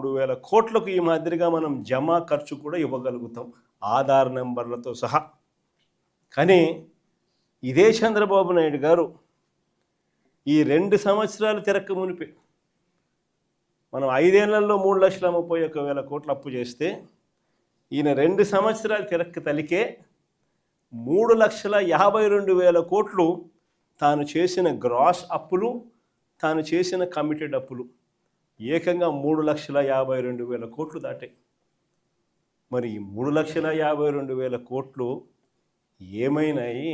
3,000 కోట్లకు ఈ మాదిరిగా మనం జమా ఖర్చు కూడా ఇవ్వగలుగుతాం ఆధార్ నెంబర్లతో సహా. కానీ ఇదే చంద్రబాబు నాయుడు గారు ఈ 2 సంవత్సరాలు తిరక్క మునిపి మనం 5 ఏళ్లలో 3,31,000 కోట్లు అప్పు చేస్తే ఈయన 2 సంవత్సరాలు తిరక్క తలికే 3,52,000 కోట్లు తాను చేసిన గ్రాస్ అప్పులు, తాను చేసిన కమిటెడ్ అప్పులు ఏకంగా 3,52,000 కోట్లు దాటాయి. మరి ఈ 3,52,000 కోట్లు ఏమైనాయి?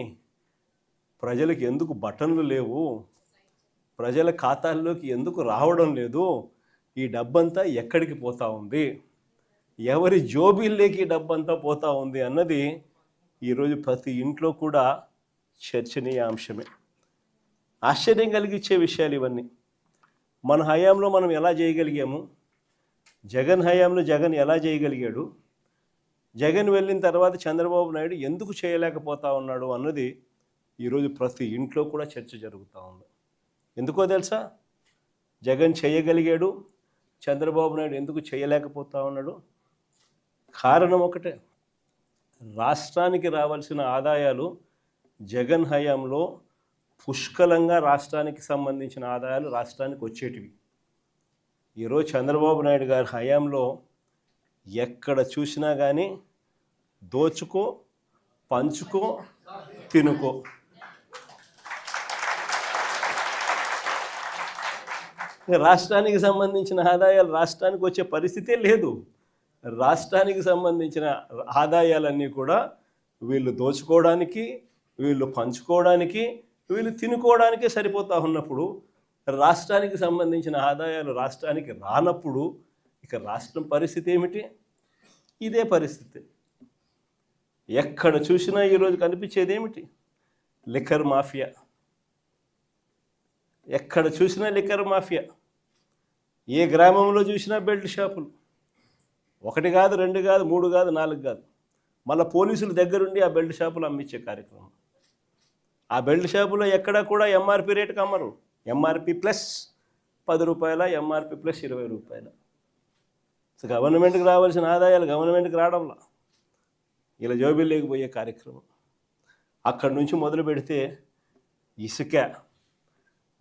ప్రజలకు ఎందుకు బటన్లు లేవు? ప్రజల ఖాతాల్లోకి ఎందుకు రావడం లేదు? ఈ డబ్బంతా ఎక్కడికి పోతా ఉంది? ఎవరి జోబీల్లోకి ఈ డబ్బంతా పోతా ఉంది అన్నది ఈరోజు ప్రతి ఇంట్లో కూడా చర్చనీయాంశమే. ఆశ్చర్యం కలిగించే విషయాలు ఇవన్నీ. మన హయాంలో మనం ఎలా చేయగలిగాము? జగన్ హయాంలో జగన్ ఎలా చేయగలిగాడు? జగన్ వెళ్ళిన తర్వాత చంద్రబాబు నాయుడు ఎందుకు చేయలేకపోతా ఉన్నాడు అన్నది ఈరోజు ప్రతి ఇంట్లో కూడా చర్చ జరుగుతూ ఉంది. ఎందుకో తెలుసా? జగన్ చేయగలిగాడు, చంద్రబాబు నాయుడు ఎందుకు చేయలేకపోతా ఉన్నాడు? కారణం ఒకటే, రాష్ట్రానికి రావాల్సిన ఆదాయాలు జగన్ హయాంలో పుష్కలంగా రాష్ట్రానికి సంబంధించిన ఆదాయాలు రాష్ట్రానికి వచ్చేటివి. ఈరోజు చంద్రబాబు నాయుడు గారి హయాంలో ఎక్కడ చూసినా కానీ దోచుకో, పంచుకో, తినుకో. రాష్ట్రానికి సంబంధించిన ఆదాయాలు రాష్ట్రానికి వచ్చే పరిస్థితే లేదు. రాష్ట్రానికి సంబంధించిన ఆదాయాలన్నీ కూడా వీళ్ళు దోచుకోవడానికి, వీళ్ళు పంచుకోవడానికి, వీళ్ళు తినుకోవడానికే సరిపోతా ఉన్నప్పుడు రాష్ట్రానికి సంబంధించిన ఆదాయాలు రాష్ట్రానికి రానప్పుడు ఇక రాష్ట్రం పరిస్థితి ఏమిటి? ఇదే పరిస్థితి. ఎక్కడ చూసినా ఈరోజు కనిపించేది ఏమిటి? Liquor mafia. ఎక్కడ చూసినా లిక్కర్ మాఫియా. ఏ గ్రామంలో చూసినా బెల్ట్ షాపులు. 1 కాదు, 2 కాదు, 3 కాదు, 4 కాదు. మళ్ళీ పోలీసుల దగ్గరుండి ఆ బెల్ట్ షాపులు అమ్మించే కార్యక్రమం. ఆ బెల్ట్ షాపులో ఎక్కడా కూడా ఎంఆర్పి రేటుకి అమ్మరు. ఎంఆర్పి ప్లస్ 10 రూపాయల, ఎంఆర్పి ప్లస్ 20 రూపాయల. సో గవర్నమెంట్కి రావాల్సిన ఆదాయాలు గవర్నమెంట్కి రావడంలా ఇలా జోబీల్లోకి పోయే కార్యక్రమం. అక్కడి నుంచి మొదలు పెడితే ఇసుక,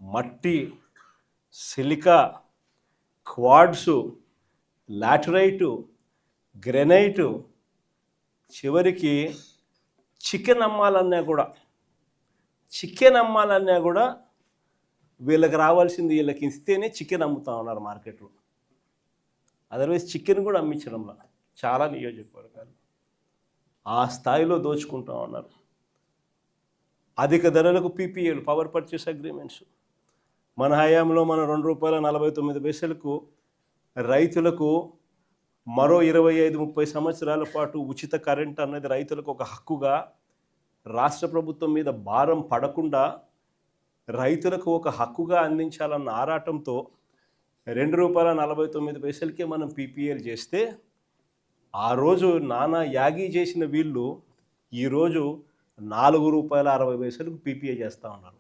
మట్టి, సిలికా, క్వాడ్సు, లాటరైటు, గ్రెనైటు, చివరికి చికెన్ అమ్మాలన్నా కూడా వీళ్ళకి రావాల్సింది వీళ్ళకి ఇస్తేనే చికెన్ అమ్ముతా ఉన్నారు మార్కెట్లో. అదర్వైజ్ చికెన్ కూడా అమ్మించడంలా చాలా నియోజకవర్గాలు ఆ స్థాయిలో దోచుకుంటా ఉన్నారు. అధిక ధరలకు పీపీఏలు, పవర్ పర్చేస్ అగ్రిమెంట్స్. మన హయాంలో మన ₹2.49 రైతులకు మరో 25-30 సంవత్సరాల పాటు ఉచిత కరెంట్ అన్నది రైతులకు ఒక హక్కుగా, రాష్ట్ర ప్రభుత్వం మీద భారం పడకుండా రైతులకు ఒక హక్కుగా అందించాలన్న ఆరాటంతో ₹2.49కే మనం పీపీఏలు చేస్తే ఆ రోజు నానా యాగి చేసిన వీళ్ళు ఈరోజు ₹4.60 పీపీఏ చేస్తూ ఉన్నారు.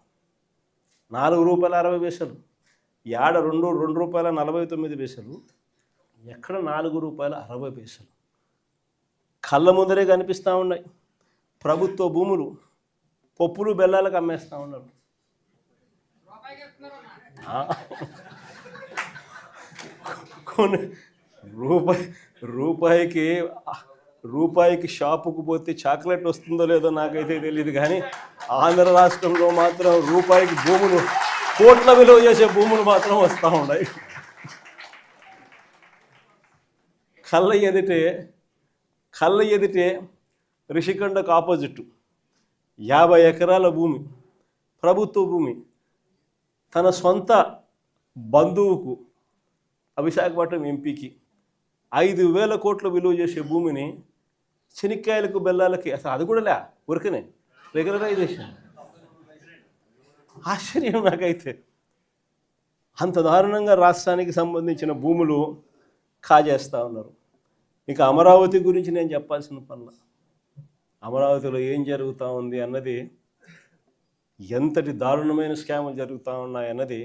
₹4.60. ఏడ ₹2.49. ఎక్కడ ₹4.60. కళ్ళ ముందరే కనిపిస్తూ ఉన్నాయి. ప్రభుత్వ భూములు పప్పులు బెల్లాలకు అమ్మేస్తూ ఉన్నారు. కొన్ని రూపాయికి షాపుకు పోతే చాక్లెట్ వస్తుందో లేదో నాకైతే తెలియదు, కానీ ఆంధ్ర రాష్ట్రంలో మాత్రం రూపాయికి భూములు, కోట్ల విలువ చేసే భూములు మాత్రం వస్తూ ఉన్నాయి. కళ్ళ ఎదిటే రిషికొండకు ఆపోజిట్ 50 ఎకరాల భూమి, ప్రభుత్వ భూమి, తన సొంత బంధువుకు, విశాఖపట్నం ఎంపీకి 5,000 కోట్ల విలువ చేసే భూమిని శనిక్కాయలకు, బెల్లాలకి, అసలు అది కూడా ఊరికనే రెగ్యులరైజేషన్. ఆశ్చర్యం నాకైతే. అంత దారుణంగా రాష్ట్రానికి సంబంధించిన భూములు కాజేస్తూ ఉన్నారు. ఇక అమరావతి గురించి నేను చెప్పాల్సిన పనుల, అమరావతిలో ఏం జరుగుతూ ఉంది అన్నది, ఎంతటి దారుణమైన స్కాములు జరుగుతూ ఉన్నాయన్నది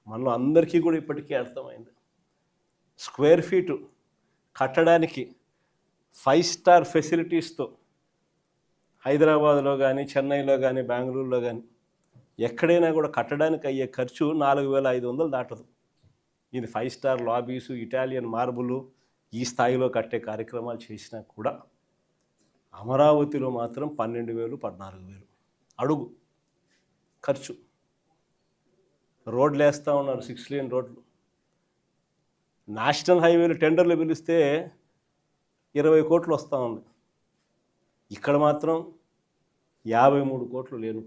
మనలో అందరికీ కూడా ఇప్పటికీ అర్థమైంది. స్క్వేర్ ఫీటు కట్టడానికి 5 స్టార్ ఫెసిలిటీస్తో హైదరాబాద్లో కానీ, చెన్నైలో కానీ, బెంగళూరులో కానీ ఎక్కడైనా కూడా కట్టడానికి అయ్యే ఖర్చు 4,500 దాటదు. ఇది 5 స్టార్ లాబీసు, ఇటాలియన్ మార్బులు ఈ స్థాయిలో కట్టే కార్యక్రమాలు చేసినా కూడా అమరావతిలో మాత్రం 12,000, 14,000 అడుగు ఖర్చు. రోడ్లు వేస్తూ ఉన్నారు, 6 లేన్ రోడ్లు. నేషనల్ హైవేలు టెండర్లు పిలిస్తే 20 కోట్లు వస్తూ ఉంది. ఇక్కడ మాత్రం 53 కోట్లు లేను.